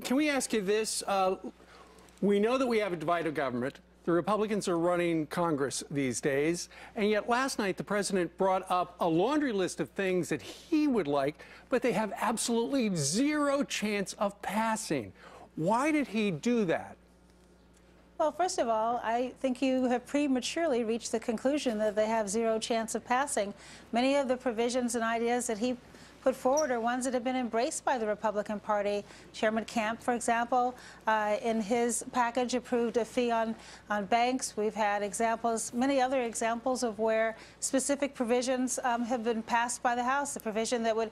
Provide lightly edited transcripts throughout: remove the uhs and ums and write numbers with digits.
Can we ask you this? We know that we have a divided government. The Republicans are running Congress these days, and yet last night the president brought up a laundry list of things that he would like, but they have absolutely zero chance of passing. Why did he do that? Well, first of all, I think you have prematurely reached the conclusion that they have zero chance of passing. Many of the provisions and ideas that he put forward are ones that have been embraced by the Republican Party. Chairman Camp, for example, in his package approved a fee on banks. We've had examples, many other examples of where specific provisions have been passed by the House. The provision that would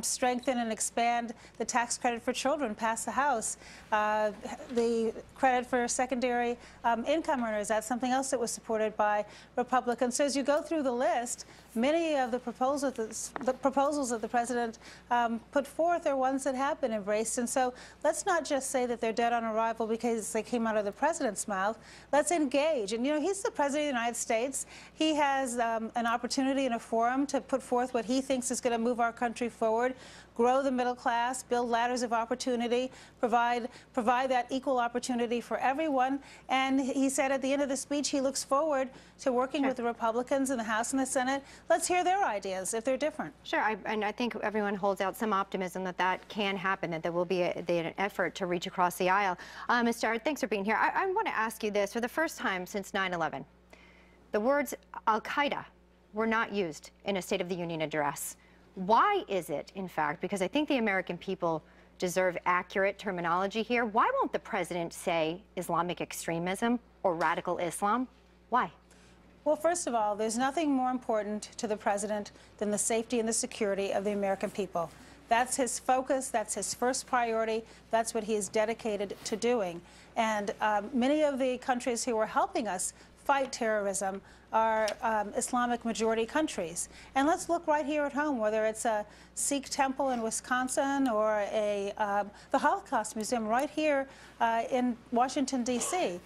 strengthen and expand the tax credit for children passed the House. The credit for secondary income earners, that's something else that was supported by Republicans. So as you go through the list, many of the proposals that the president put forth are ones that have been embraced. And so let's not just say that they're dead on arrival because they came out of the president's mouth. Let's engage. And, you know, he's the president of the United States. He has an opportunity and a forum to put forth what he thinks is going to move our country forward, grow the middle class, build ladders of opportunity, provide that equal opportunity for everyone. And he said at the end of the speech he looks forward to working with the Republicans in the House and the Senate. Let's hear their ideas if they're different. Sure, and I think everyone holds out some optimism that that can happen, that there will be an effort to reach across the aisle. Ms. Jarrett, thanks for being here. I want to ask you this. For the first time since 9/11, the words Al-Qaeda were not used in a State of the Union address. Why is it, in fact, because I think the American people deserve accurate terminology here, why won't the president say Islamic extremism or radical Islam? Why? Well, first of all, there's nothing more important to the president than the safety and the security of the American people. That's his focus. That's his first priority. That's what he is dedicated to doing. And many of the countries who are helping us fight terrorism are Islamic majority countries. And let's look right here at home, whether it's a Sikh temple in Wisconsin or the Holocaust Museum right here in Washington, D.C.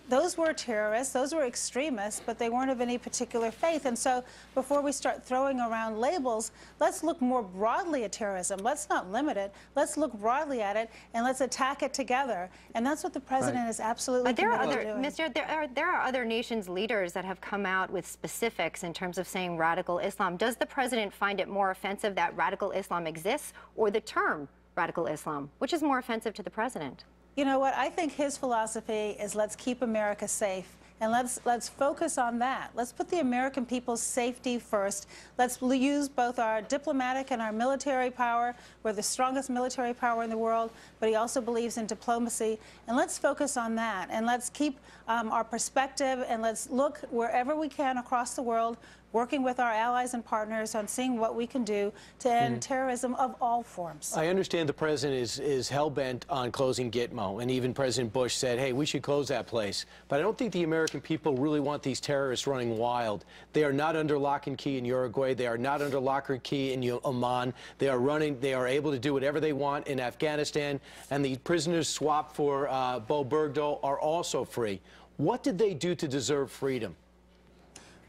Those were terrorists, those were extremists, but they weren't of any particular faith. And so before we start throwing around labels, let's look more broadly at terrorism. Let's not limit it. Let's look broadly at it, and let's attack it together. And that's what the president is absolutely committed to doing. Mr. There are other nations' leaders that have come out with specifics in terms of saying radical Islam. Does the president find it more offensive that radical Islam exists, or the term radical Islam? Which is more offensive to the president? You know what? I think his philosophy is let's keep America safe. And let's focus on that. Let's put the American people's safety first. Let's use both our diplomatic and our military power. We're the strongest military power in the world, but he also believes in diplomacy. And let's focus on that. And let's keep our perspective, and let's look wherever we can across the world, working with our allies and partners on seeing what we can do to end terrorism of all forms. I understand the president is hell-bent on closing Gitmo, and even President Bush said, hey, we should close that place. But I don't think the American people really want these terrorists running wild. They are not under lock and key in Uruguay. They are not under lock and key in Oman. They are able to do whatever they want in Afghanistan, and the prisoners swapped for Bo Bergdahl are also free. What did they do to deserve freedom?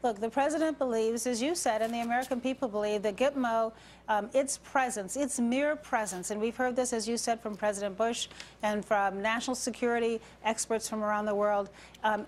Look, the president believes, as you said, and the American people believe, that Gitmo, its presence, its mere presence, and we've heard this, as you said, from President Bush and from national security experts from around the world,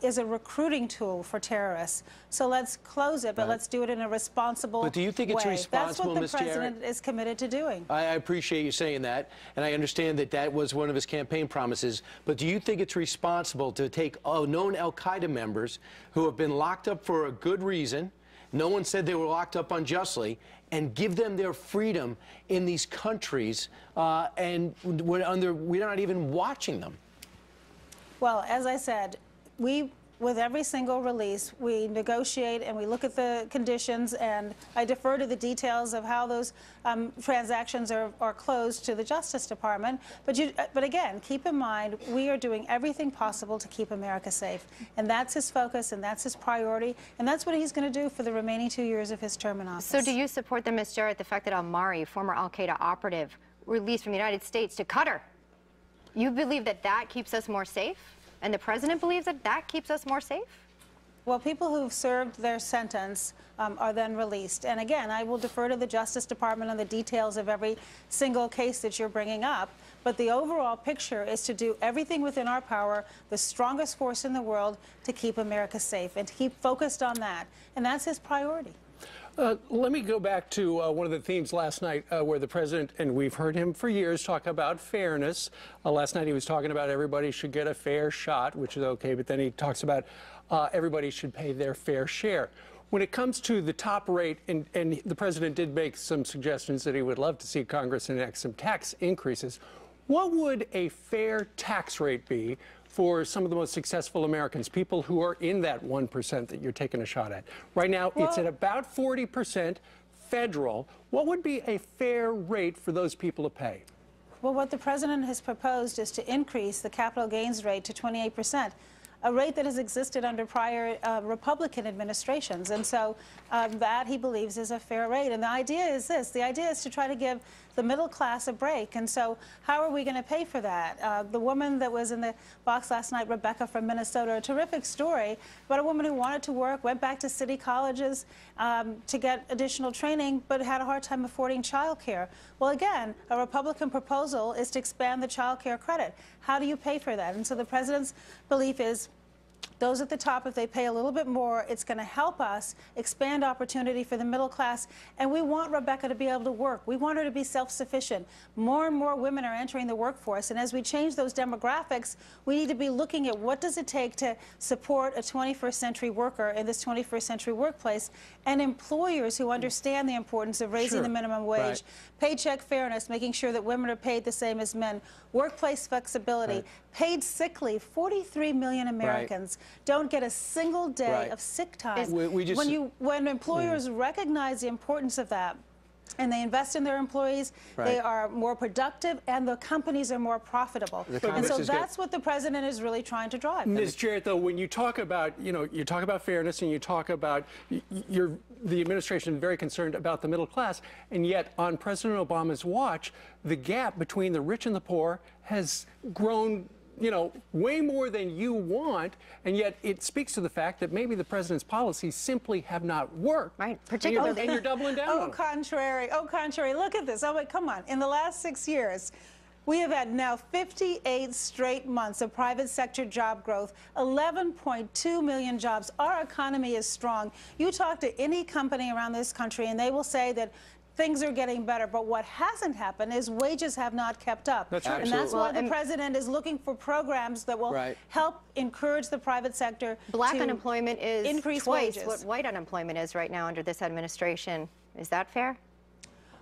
is a recruiting tool for terrorists. So let's close it, but let's do it in a responsible way. But do you think it's responsible, Ms. Jarrett? That's what the president is committed to doing. I appreciate you saying that, and I understand that that was one of his campaign promises. But do you think it's responsible to take known al-Qaeda members who have been locked up for a good reason, no one said they were locked up unjustly, and give them their freedom in these countries, and we're not even watching them? Well, as I said, with every single release, we negotiate and we look at the conditions, and I defer to the details of how those transactions are closed to the Justice Department. But again, keep in mind, we are doing everything possible to keep America safe. And that's his focus, and that's his priority, and that's what he's going to do for the remaining 2 years of his term in office. So do you support them, Ms. Jarrett, the fact that al-Mari, former al-Qaeda operative, released from the United States to Qatar? You believe that that keeps us more safe? And the president believes that that keeps us more safe? Well, people who've served their sentence are then released. And again, I will defer to the Justice Department on the details of every single case that you're bringing up. But the overall picture is to do everything within our power, the strongest force in the world, to keep America safe and to keep focused on that. And that's his priority. Let me go back to one of the themes last night where the president, and we've heard him for years, talk about fairness. Last night he was talking about everybody should get a fair shot, which is okay, but then he talks about everybody should pay their fair share. When it comes to the top rate, and the president did make some suggestions that he would love to see Congress enact some tax increases, what would a fair tax rate be for some of the most successful Americans, people who are in that 1% that you're taking a shot at? Right now, it's at about 40% federal. What would be a fair rate for those people to pay? Well, what the president has proposed is to increase the capital gains rate to 28%. A rate that has existed under prior Republican administrations. And so that, he believes, is a fair rate. And the idea is this. The idea is to try to give the middle class a break. And so how are we going to pay for that? The woman that was in the box last night, Rebecca from Minnesota, a terrific story about a woman who wanted to work, went back to city colleges to get additional training, but had a hard time affording child care. Well, again, a Republican proposal is to expand the child care credit. How do you pay for that? And so the president's belief is those at the top, if they pay a little bit more, it's going to help us expand opportunity for the middle class. And we want Rebecca to be able to work. We want her to be self-sufficient. More and more women are entering the workforce. And as we change those demographics, we need to be looking at what does it take to support a 21st century worker in this 21st century workplace, and employers who understand the importance of raising the minimum wage, paycheck fairness, making sure that women are paid the same as men, workplace flexibility, paid sick leave. 43 million Americans don't get a single day of sick time. When employers recognize the importance of that, and they invest in their employees, they are more productive, and the companies are more profitable. And so that's what the president is really trying to drive. Ms. Jarrett, though, when you talk about, you talk about fairness and you talk about the administration very concerned about the middle class, and yet on President Obama's watch, the gap between the rich and the poor has grown way more than you want, and yet it speaks to the fact that maybe the president's policies simply have not worked. Right, particularly. And you're doubling down on it. Oh, contrary. Look at this. Oh, wait, come on. In the last 6 years, we have had now 58 straight months of private sector job growth, 11.2 million jobs. Our economy is strong. You talk to any company around this country, and they will say that things are getting better, but what hasn't happened is wages have not kept up. That's right. And that's why the president is looking for programs that will help encourage the private sector Black unemployment is increase twice wages. what white unemployment is right now under this administration. Is that fair?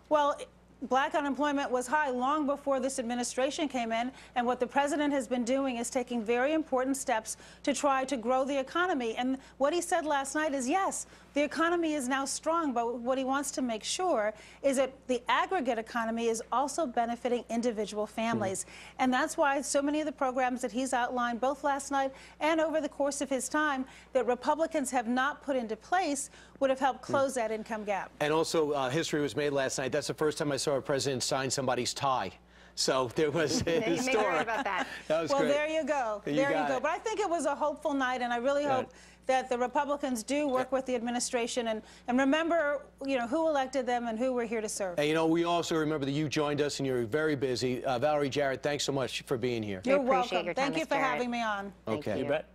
Well, Black unemployment was high long before this administration came in, and what the president has been doing is taking very important steps to try to grow the economy. And what he said last night is, yes, the economy is now strong, but what he wants to make sure is that the aggregate economy is also benefiting individual families. And that's why so many of the programs that he's outlined, both last night and over the course of his time, that Republicans have not put into place would have helped close that income gap. And also, history was made last night. That's the first time I saw a president sign somebody's tie. So there was a You may worry about that. That was well, great. there you go. There you go. But I think it was a hopeful night, and I really hope that the Republicans do work with the administration and remember, who elected them and who we're here to serve. And, we also remember that you joined us and you're very busy. Valerie Jarrett, thanks so much for being here. You're appreciate welcome. your time, Thank you Ms. for Jarrett. having me on. Okay. Thank you. You bet.